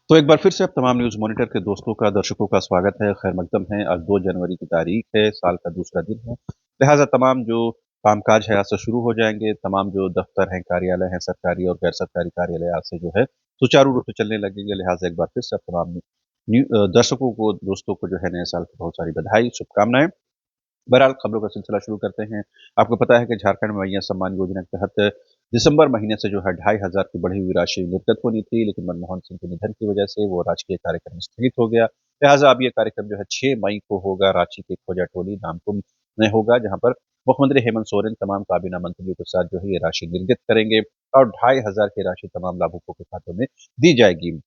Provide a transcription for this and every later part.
तो एक बार फिर से आप तमाम न्यूज़ मॉनिटर के दोस्तों का, दर्शकों का स्वागत है, खैर मकदम है। आज 2 जनवरी की तारीख है, साल का दूसरा दिन है। लिहाज़ा तमाम जो कामकाज है आज से शुरू हो जाएँगे, तमाम जो दफ़्तर हैं, कार्यालय हैं, सरकारी और गैर सरकारी कार्यालय आज से जो है सुचारू रूप से चलने लगेंगे। लिहाज़ा एक बार फिर से आप तमाम दर्शकों को, दोस्तों को जो है नए साल की बहुत सारी बधाई, शुभकामनाएँ। बहरहाल खबरों का सिलसिला शुरू करते हैं। आपको पता है कि झारखंड में मैया सम्मान योजना के तहत दिसंबर महीने से जो है 2500 की बढ़ी हुई राशि निर्गत होनी थी, लेकिन मनमोहन सिंह के निधन की वजह से वो राजकीय कार्यक्रम स्थगित हो गया। लिहाजा अब ये कार्यक्रम जो है 6 मई को होगा, रांची के खोजा टोली नामकुम में होगा, जहाँ पर मुख्यमंत्री हेमंत सोरेन तमाम काबीना मंत्रियों के साथ जो है ये राशि निर्गत करेंगे और 2500 की राशि तमाम लाभुकों के खातों में दी जाएगी।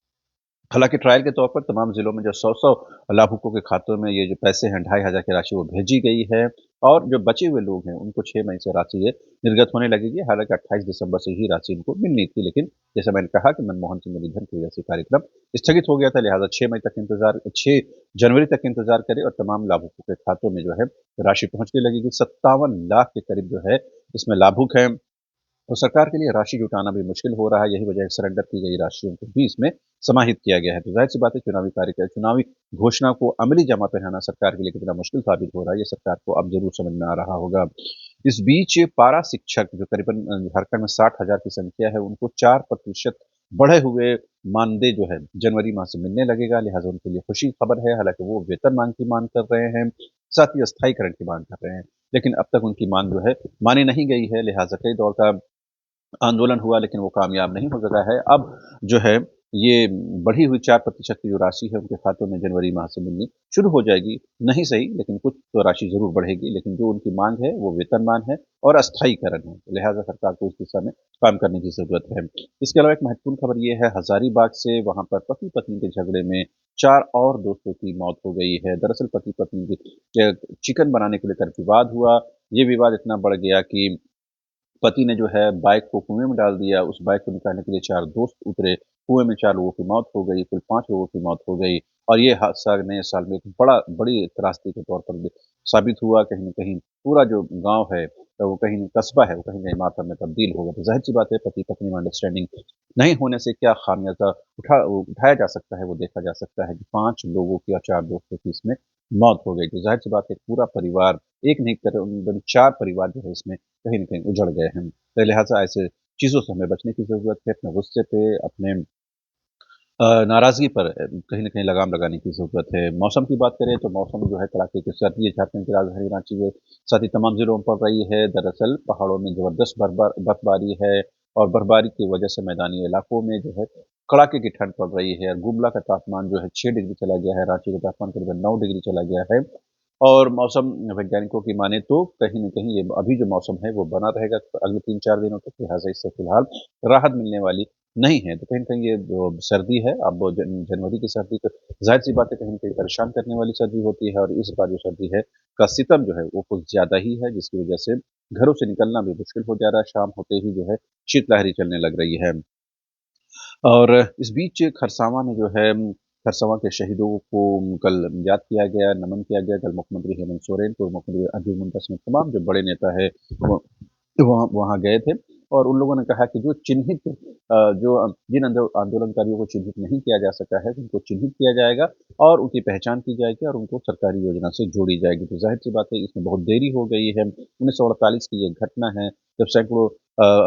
हालाँकि ट्रायल के तौर पर तमाम ज़िलों में जो 100-100 लाभुकों के खातों में ये जो पैसे हैं 2500 की राशि वो भेजी गई है और जो बचे हुए लोग हैं उनको 6 मई से राशि ये निर्गत होने लगेगी। हालाँकि 28 दिसंबर से ही राशि इनको मिलनी थी, लेकिन जैसा मैंने कहा कि मनमोहन सिंह के निधन की वजह से कार्यक्रम स्थगित हो गया था। लिहाज़ा 6 जनवरी तक इंतज़ार करें और तमाम लाभुकों के खातों में जो है राशि पहुँचने लगेगी। 57 लाख के करीब जो है इसमें लाभुक हैं। तो सरकार के लिए राशि जुटाना भी मुश्किल हो रहा है, यही वजह है सरेंडर की गई राशियों को भी इसमें समाहित किया गया है। तो ज़ाहिर-सी बात है चुनावी घोषणा को अमली जामा पहनाना सरकार के लिए कितना मुश्किल साबित हो रहा है, ये सरकार को अब ज़रूर समझ में आ रहा होगा। इस बीच पारा शिक्षक जो करीबन झारखंड में 60,000 की संख्या है, उनको 4% बढ़े हुए मानदेय जो है जनवरी माह से मिलने लगेगा, लिहाज़ा उनके लिए खुशी की खबर है। हालाँकि वो वेतनमान की माँग कर रहे हैं, साथ ही अस्थायीकरण की माँग कर रहे हैं। लेकिन अब तक उनकी माँग जो है मानी नहीं गई है, लिहाज़ा कई दौर का आंदोलन हुआ लेकिन वो कामयाब नहीं हो सका है। अब जो है ये बढ़ी हुई 4% की जो राशि है उनके खातों में जनवरी माह से मिलनी शुरू हो जाएगी। नहीं सही लेकिन कुछ तो राशि ज़रूर बढ़ेगी, लेकिन जो उनकी माँग है वो वेतनमान है और अस्थायीकरण है। लिहाज़ा सरकार को इस दिशा में काम करने की ज़रूरत है। इसके अलावा एक महत्वपूर्ण खबर ये है हज़ारीबाग से वहाँ पर पति-पत्नी के झगड़े में 4 और दोस्तों की मौत हो गई है। दरअसल पति-पत्नी की चिकन बनाने को लेकर विवाद हुआ। ये विवाद इतना बढ़ गया कि पति ने जो है बाइक को कुएँ में डाल दिया, उस बाइक को निकालने के लिए 4 दोस्त उतरे, कुएँ में 4 लोगों की मौत हो गई, कुल 5 लोगों की मौत हो गई और ये हादसा नए साल में एक बड़ी त्रासदी के तौर पर भी साबित हुआ। कहीं न कहीं पूरा जो गाँव है वो कहीं कस्बा है, वो कहीं न कहीं मातम में तब्दील हो गया। तो ज़ाहिर-सी बात है पति-पत्नी में अंडरस्टैंडिंग नहीं होने से क्या खामियाज़ा उठाया जा सकता है, वो देखा जा सकता है कि 5 लोगों की और 4 दोस्तों की इसमें मौत हो गई। तो ज़ाहिर-सी बात है पूरा परिवार, एक नहीं करीबन 4 परिवार जो है इसमें कहीं न कहीं उजड़ गए हैं। तो लिहाज़ा ऐसे चीज़ों से हमें बचने की ज़रूरत है, अपने गुस्से पे, अपने नाराज़गी पर कहीं न कहीं लगाम लगाने की ज़रूरत है। मौसम की बात करें तो मौसम जो है कड़ाके की सर्दी है, झारखंड की राजधानी रांची में साथ ही तमाम ज़िलों में पड़ रही है। दरअसल पहाड़ों में ज़बरदस्त बर्फबारी है और बर्फबारी की वजह से मैदानी इलाकों में जो है कड़ाके की ठंड पड़ रही है। गुमला का तापमान जो है 6 डिग्री चला गया है, रांची का तापमान करीबन 9 डिग्री चला गया है। और मौसम वैज्ञानिकों की माने तो कहीं न कहीं ये अभी जो मौसम है वो बना रहेगा अगले 3-4 दिनों तक, लिहाज़ा इससे फ़िलहाल राहत मिलने वाली नहीं है। तो कहीं न कहीं ये जो सर्दी है अब जनवरी की सर्दी तो ज़ाहिर-सी बात है कहीं न कहीं परेशान करने वाली सर्दी होती है और इस बार जो सर्दी है का सितम जो है वो कुछ ज़्यादा ही है, जिसकी वज़ह से घरों से निकलना भी मुश्किल हो जा रहा है, शाम होते ही जो है शीतलहरी चलने लग रही है। और इस बीच खरसावां में जो है खरसावां के शहीदों को कल याद किया गया, नमन किया गया। कल मुख्यमंत्री हेमंत सोरेन, पूर्व मुख्यमंत्री अर्जुन मुंडा समेत तमाम जो बड़े नेता है वो वहाँ वहाँ गए थे और उन लोगों ने कहा कि जो चिन्हित जिन आंदोलनकारियों को चिन्हित नहीं किया जा सका है, उनको चिन्हित किया जाएगा और उनकी पहचान की जाएगी और उनको सरकारी योजना से जोड़ी जाएगी। तो ज़ाहिर-सी बात है इसमें बहुत देरी हो गई है। 1948 की ये घटना है, जब सैकड़ों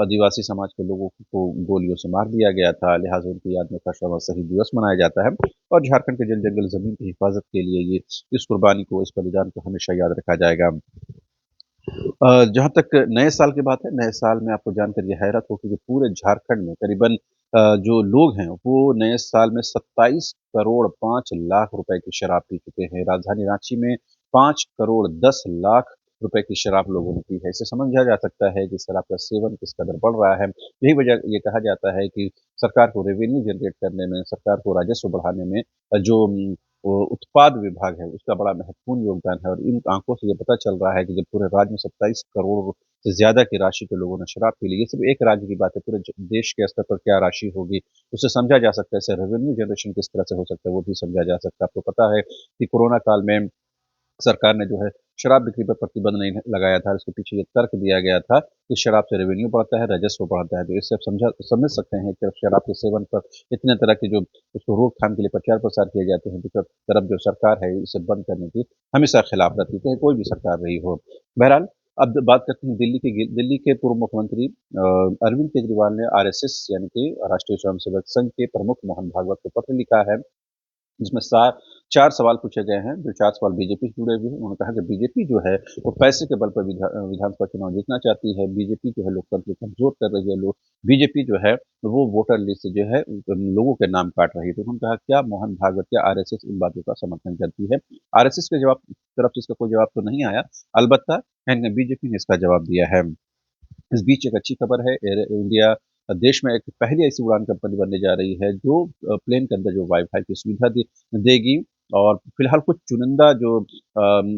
आदिवासी समाज के लोगों को गोलियों से मार दिया गया था, लिहाज़ा उनकी याद में खरसावां शहीद दिवस मनाया जाता है और झारखंड के जल-जंगल ज़मीन की हिफाज़त के लिए इस कुर्बानी को, इस बलिदान को हमेशा याद रखा जाएगा। जहाँ तक नए साल की बात है, नए साल में आपको जानकर ये हैरत होगी कि पूरे झारखंड में करीबन जो लोग हैं, वो नए साल में 27 करोड़ 5 लाख रुपए की शराब पी चुके हैं। राजधानी रांची में 5 करोड़ 10 लाख रुपए की शराब लोगों ने पी है। इससे समझा जा सकता है कि शराब का सेवन किस कदर बढ़ रहा है। यही वजह ये कहा जाता है कि सरकार को रेवेन्यू जनरेट करने में, सरकार को राजस्व बढ़ाने में जो वो उत्पाद विभाग है, उसका बड़ा महत्वपूर्ण योगदान है और इन आंकड़ों से ये पता चल रहा है कि जब पूरे राज्य में 27 करोड़ से ज़्यादा की राशि के लोगों ने शराब पी ली, ये सिर्फ़ एक राज्य की बात है, पूरे देश के स्तर पर क्या राशि होगी, उससे समझा जा सकता है, इससे रेवेन्यू जनरेशन किस तरह से हो सकता है, वो भी समझा जा सकता है। आपको पता है कि कोरोना काल में सरकार ने जो है शराब बिक्री पर प्रतिबंध नहीं लगाया था। इसके पीछे ये तर्क दिया गया था कि शराब से रेवेन्यू बढ़ता है, राजस्व बढ़ता है। तो इससे आप समझ सकते हैं कि शराब के सेवन पर इतने तरह के जो उसको रोकथाम के लिए प्रचार प्रसार किए जाते हैं, दूसरी तरफ जो सरकार है इसे बंद करने की हमेशा खिलाफ रहती है, चाहे कोई भी सरकार रही हो। बहरहाल, अब बात करते हैं दिल्ली के पूर्व मुख्यमंत्री अरविंद केजरीवाल ने आरएसएस यानी कि राष्ट्रीय स्वयंसेवक संघ के प्रमुख मोहन भागवत को पत्र लिखा है, जिसमें 4 सवाल पूछे गए हैं, जो 4 सवाल बीजेपी से जुड़े हुए हैं। उन्होंने कहा कि बीजेपी जो है, वो पैसे के बल पर विधानसभा चुनाव जीतना चाहती है। बीजेपी जो है लोकतंत्र को कमज़ोर कर रही है। बीजेपी जो है, वो वोटर लिस्ट से जो है लोगों के नाम काट रही है। तो उन्होंने कहा, क्या मोहन भागवत या आरएसएस इन बातों का समर्थन करती है? आरएसएस के तरफ से इसका कोई जवाब तो नहीं आया, अलबत्ता बीजेपी ने इसका जवाब दिया है। इस बीच एक अच्छी खबर है, एयर इंडिया देश में एक पहली ऐसी उड़ान कंपनी बनने जा रही है जो प्लेन के अंदर जो वाईफाई की सुविधा देगी, और फिलहाल कुछ चुनिंदा जो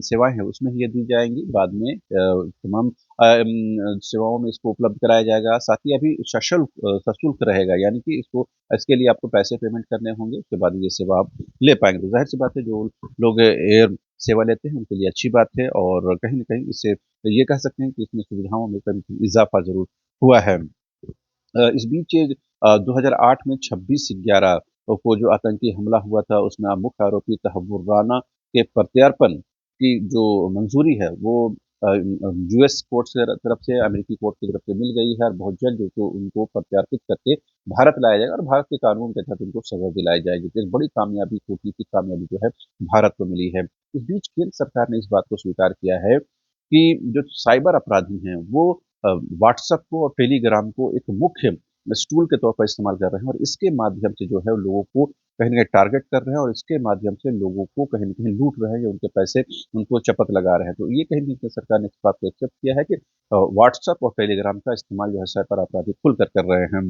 सेवाएं हैं उसमें ही ये दी जाएंगी। बाद में तमाम सेवाओं में इसको उपलब्ध कराया जाएगा। साथ ही अभी सशुल्क रहेगा, यानी कि इसके लिए आपको पैसे पेमेंट करने होंगे, उसके बाद ये सेवा आप ले पाएंगे। तो जाहिर सी बात है, जो लोग एयर सेवा लेते हैं उनके लिए अच्छी बात है, और कहीं न कहीं इससे ये कह सकते हैं कि इसमें सुविधाओं में कभी इज़ाफ़ा ज़रूर हुआ है। इस बीच 2008 में 26/11 को जो आतंकी हमला हुआ था, उसमें मुख्य आरोपी तहव्वुर राना के प्रत्यर्पण की जो मंजूरी है, वो यूएस कोर्ट से तरफ से, अमेरिकी कोर्ट की तरफ से मिल गई है, और बहुत जल्द जो उनको प्रत्यार्पित करके भारत लाया जाएगा, और भारत के कानून के तहत उनको सजा दिलाई जाएगी। तो एक बड़ी कामयाबी, कूटनीतिक कामयाबी जो है भारत को मिली है। इस बीच केंद्र सरकार ने इस बात को स्वीकार किया है कि जो साइबर अपराधी हैं, वो व्हाट्सएप को और टेलीग्राम को एक मुख्य टूल के तौर पर इस्तेमाल कर रहे हैं, और इसके माध्यम से जो है लोगों को कहीं न कहीं टारगेट कर रहे हैं, और इसके माध्यम से लोगों को कहीं न कहीं लूट रहे हैं, या उनके पैसे उनको चपत लगा रहे हैं। तो ये कहीं न कहीं सरकार ने इस बात को एक्सेप्ट किया है कि व्हाट्सएप और टेलीग्राम का इस्तेमाल जो है साइबर अपराधी खुलकर कर रहे हैं।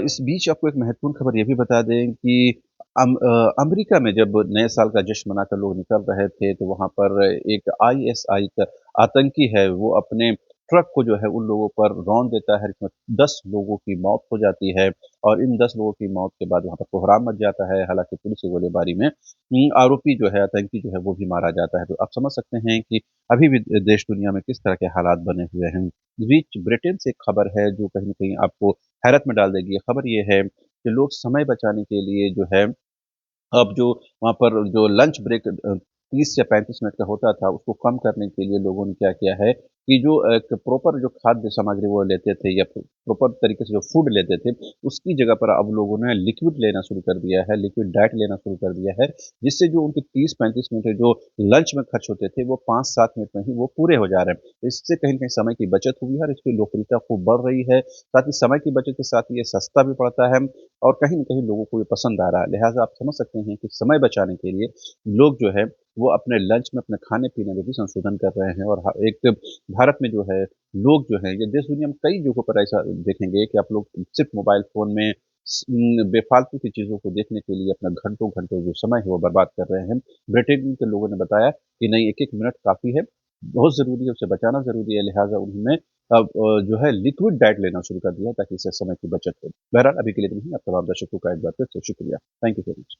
इस बीच आपको एक महत्वपूर्ण खबर ये भी बता दें कि अमेरिका में जब नए साल का जश्न मनाकर लोग निकल रहे थे, तो वहाँ पर एक आईएसआई का आतंकी है, वो अपने ट्रक को जो है उन लोगों पर रौंद देता है, जिसमें 10 लोगों की मौत हो जाती है, और इन 10 लोगों की मौत के बाद वहाँ पर कोहराम मच जाता है। हालाँकि पुलिस की गोलीबारी में आरोपी जो है, आतंकी जो है, वो भी मारा जाता है। तो आप समझ सकते हैं कि अभी भी देश दुनिया में किस तरह के हालात बने हुए हैं। इस बीच ब्रिटेन से एक खबर है जो कहीं न कहीं आपको हैरत में डाल देगी। खबर ये है कि लोग समय बचाने के लिए जो है, अब जो वहाँ पर जो लंच ब्रेक 30 या 35 मिनट का होता था, उसको कम करने के लिए लोगों ने क्या किया है कि जो एक प्रॉपर जो खाद्य सामग्री वो लेते थे, या प्रॉपर तरीके से जो फूड लेते थे, उसकी जगह पर अब लोगों ने लिक्विड लेना शुरू कर दिया है, लिक्विड डाइट लेना शुरू कर दिया है, जिससे जो उनके 30-35 मिनट जो लंच में खर्च होते थे, वो 5-7 मिनट में ही वो पूरे हो जा रहे हैं। तो इससे कहीं न कहीं समय की बचत हुई है, और इसकी लोकप्रियता खूब बढ़ रही है। साथ ही समय की बचत के साथ ये सस्ता भी पड़ता है, और कहीं न कहीं लोगों को ये पसंद आ रहा है। लिहाज़ा आप समझ सकते हैं कि समय बचाने के लिए लोग जो है, वो अपने लंच में, अपने खाने-पीने में भी संशोधन कर रहे हैं, और एक भारत में जो है, लोग जो हैं, ये देश दुनिया में कई जगहों पर ऐसा देखेंगे कि आप लोग सिर्फ़ मोबाइल फ़ोन में बेफ़ालतू की चीज़ों को देखने के लिए अपना घंटों-घंटों जो समय है, वो बर्बाद कर रहे हैं। ब्रिटेन के लोगों ने बताया कि नहीं, 1-1 मिनट काफ़ी है, बहुत ज़रूरी है, उसे बचाना ज़रूरी है, लिहाज़ा उन्होंने अब जो है लिक्विड डाइट लेना शुरू कर दिया, ताकि इससे समय की बचत हो। बहरहाल, अभी के लिए इतना ही। आप तमाम दर्शकों का एक बार फिर से शुक्रिया। Thank you so much.